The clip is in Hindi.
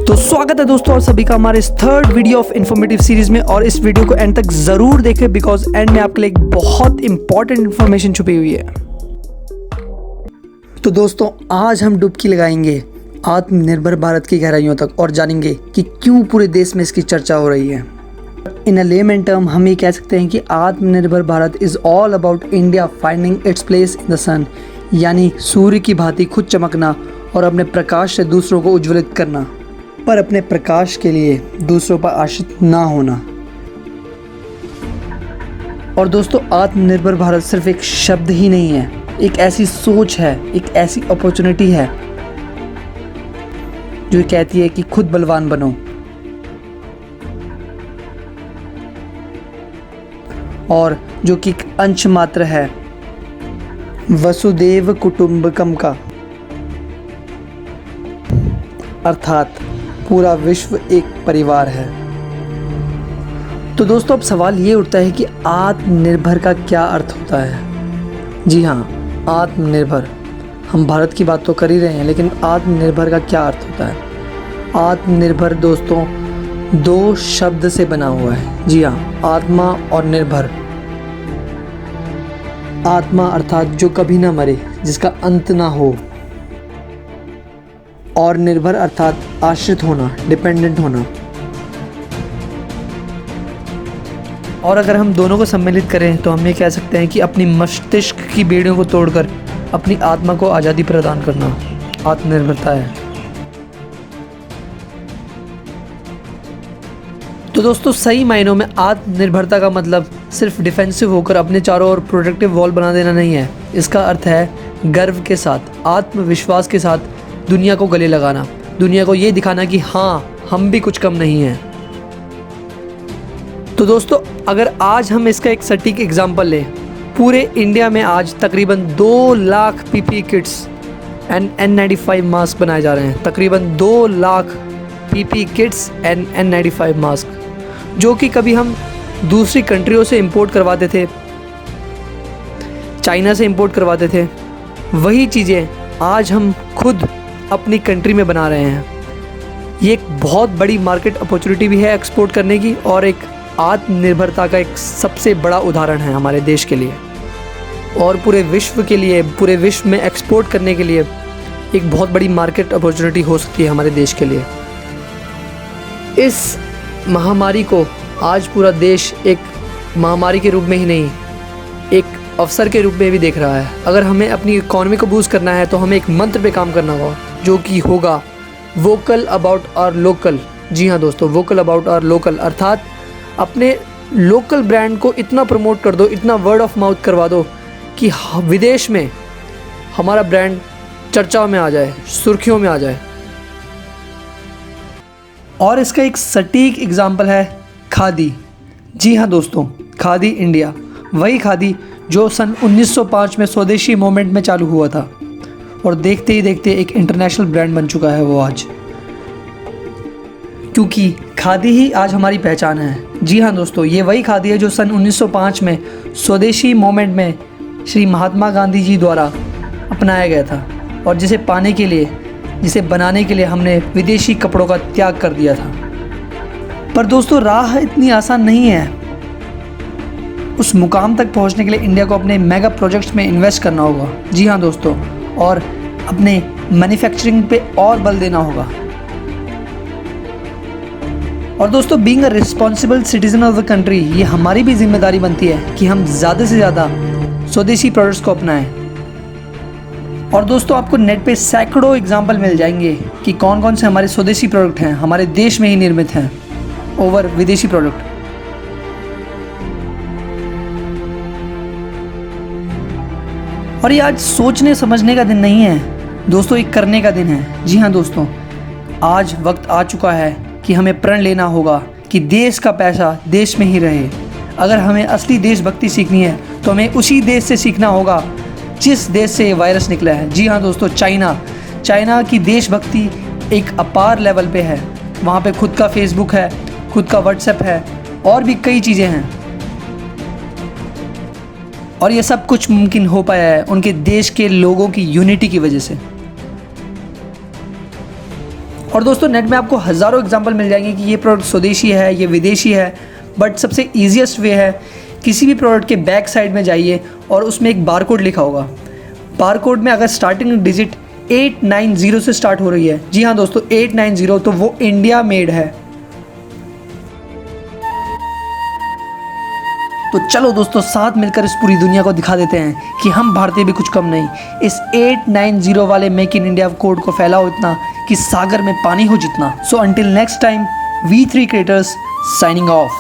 तो स्वागत है दोस्तों और सभी का हमारे इस third video of informative series में। और इस वीडियो को एंड तक जरूर देखें बिकॉज एंड में आपके लिए एक बहुत इंपॉर्टेंट इन्फॉर्मेशन छुपी हुई है। तो दोस्तों आज हम डुबकी लगाएंगे आत्मनिर्भर भारत की गहराइयों तक और जानेंगे कि क्यों पूरे देश में इसकी चर्चा हो रही है। इन अ लेमन टर्म हम ये कह सकते हैं कि Aatmanirbhar Bharat is all about India finding its place in the sun, यानी सूर्य की भांति खुद चमकना और अपने प्रकाश से दूसरों को उज्ज्वलित करना, पर अपने प्रकाश के लिए दूसरों पर आश्रित ना होना। और दोस्तों आत्मनिर्भर भारत सिर्फ एक शब्द ही नहीं है, एक ऐसी सोच है, एक ऐसी अपॉर्चुनिटी है जो कहती है कि खुद बलवान बनो और जो कि एक अंश मात्र है वसुदेव कुटुंबकम का, अर्थात पूरा विश्व एक परिवार है। तो दोस्तों अब सवाल ये उठता है कि आत्मनिर्भर का क्या अर्थ होता है। जी हाँ, आत्मनिर्भर, हम भारत की बात तो कर ही रहे हैं, लेकिन आत्मनिर्भर का क्या अर्थ होता है। आत्मनिर्भर दोस्तों दो शब्द से बना हुआ है। जी हाँ, आत्मा और निर्भर। आत्मा अर्थात जो कभी ना मरे, जिसका अंत ना हो, और निर्भर अर्थात आश्रित होना, डिपेंडेंट होना। और अगर हम दोनों को सम्मिलित करें तो हम ये कह सकते हैं कि अपनी मस्तिष्क की बेड़ियों को तोड़कर अपनी आत्मा को आज़ादी प्रदान करना आत्मनिर्भरता है। तो दोस्तों सही मायनों में आत्मनिर्भरता का मतलब सिर्फ डिफेंसिव होकर अपने चारों ओर प्रोटेक्टिव वॉल बना देना नहीं है। इसका अर्थ है गर्व के साथ, आत्मविश्वास के साथ दुनिया को गले लगाना, दुनिया को ये दिखाना कि हाँ हम भी कुछ कम नहीं हैं। तो दोस्तों अगर आज हम इसका एक सटीक एग्जांपल लें, पूरे इंडिया में आज तकरीबन 2 lakh PP Kitts and N95 mask बनाए जा रहे हैं। तकरीबन 2 lakh PP Kitts and N95 mask, जो कि कभी हम दूसरी कंट्रियों से इंपोर्ट करवाते थे, चाइना से इंपोर्ट करवाते थे, वही चीज़ें आज हम खुद अपनी कंट्री में बना रहे हैं। ये एक बहुत बड़ी मार्केट अपॉर्चुनिटी भी है एक्सपोर्ट करने की, और एक आत्मनिर्भरता का एक सबसे बड़ा उदाहरण है हमारे देश के लिए और पूरे विश्व के लिए। पूरे विश्व में एक्सपोर्ट करने के लिए एक बहुत बड़ी मार्केट अपॉर्चुनिटी हो सकती है हमारे देश के लिए। इस महामारी को आज पूरा देश एक महामारी के रूप में ही नहीं, एक अवसर के रूप में भी देख रहा है। अगर हमें अपनी इकोनॉमी को बूस्ट करना है तो हमें एक मंत्र पे काम करना होगा, जो कि होगा वोकल अबाउट आवर लोकल। जी हाँ दोस्तों, वोकल अबाउट आवर लोकल, अर्थात अपने लोकल ब्रांड को इतना प्रमोट कर दो, इतना वर्ड ऑफ माउथ करवा दो कि विदेश में हमारा ब्रांड चर्चाओं में आ जाए, सुर्खियों में आ जाए। और इसका एक सटीक एग्जाम्पल है खादी। जी हाँ दोस्तों, खादी इंडिया, वही खादी जो सन 1905 में स्वदेशी मूवमेंट में चालू हुआ था और देखते ही देखते एक इंटरनेशनल ब्रांड बन चुका है वो आज, क्योंकि खादी ही आज हमारी पहचान है। जी हाँ दोस्तों, ये वही खादी है जो सन 1905 में स्वदेशी मूवमेंट में श्री महात्मा गांधी जी द्वारा अपनाया गया था और जिसे पाने के लिए, जिसे बनाने के लिए हमने विदेशी कपड़ों का त्याग कर दिया था। पर दोस्तों राह इतनी आसान नहीं है। उस मुकाम तक पहुंचने के लिए इंडिया को अपने मेगा प्रोजेक्ट्स में इन्वेस्ट करना होगा। जी हाँ दोस्तों, और अपने मैन्युफैक्चरिंग पे और बल देना होगा। और दोस्तों being a responsible citizen of the country, ये हमारी भी जिम्मेदारी बनती है कि हम ज़्यादा से ज़्यादा स्वदेशी प्रोडक्ट्स को अपनाएं। और दोस्तों आपको नेट पे सैकड़ों एग्जाम्पल मिल जाएंगे कि कौन कौन से हमारे स्वदेशी प्रोडक्ट हैं, हमारे देश में ही निर्मित हैं, ओवर विदेशी प्रोडक्ट। और ये आज सोचने समझने का दिन नहीं है दोस्तों, एक करने का दिन है। जी हाँ दोस्तों, आज वक्त आ चुका है कि हमें प्रण लेना होगा कि देश का पैसा देश में ही रहे। अगर हमें असली देशभक्ति सीखनी है तो हमें उसी देश से सीखना होगा जिस देश से ये वायरस निकला है। जी हाँ दोस्तों, चाइना की देशभक्ति एक अपार लेवल पे है। वहाँ पे खुद का फेसबुक है, खुद का व्हाट्सएप है और भी कई चीज़ें हैं। और ये सब कुछ मुमकिन हो पाया है उनके देश के लोगों की यूनिटी की वजह से। और दोस्तों नेट में आपको हज़ारों एग्जांपल मिल जाएंगे कि ये प्रोडक्ट स्वदेशी है, ये विदेशी है, बट सबसे ईजीएस्ट वे है किसी भी प्रोडक्ट के बैक साइड में जाइए और उसमें एक बारकोड लिखा होगा। बारकोड में अगर स्टार्टिंग डिजिट 890 से स्टार्ट हो रही है, जी हाँ दोस्तों 890, तो वो इंडिया मेड है। तो चलो दोस्तों साथ मिलकर इस पूरी दुनिया को दिखा देते हैं कि हम भारतीय भी कुछ कम नहीं। इस 890 वाले मेक इन इंडिया कोड को फैलाओ इतना कि सागर में पानी हो जितना। सो अंटिल नेक्स्ट टाइम, वी3 क्रिएटर्स साइनिंग ऑफ।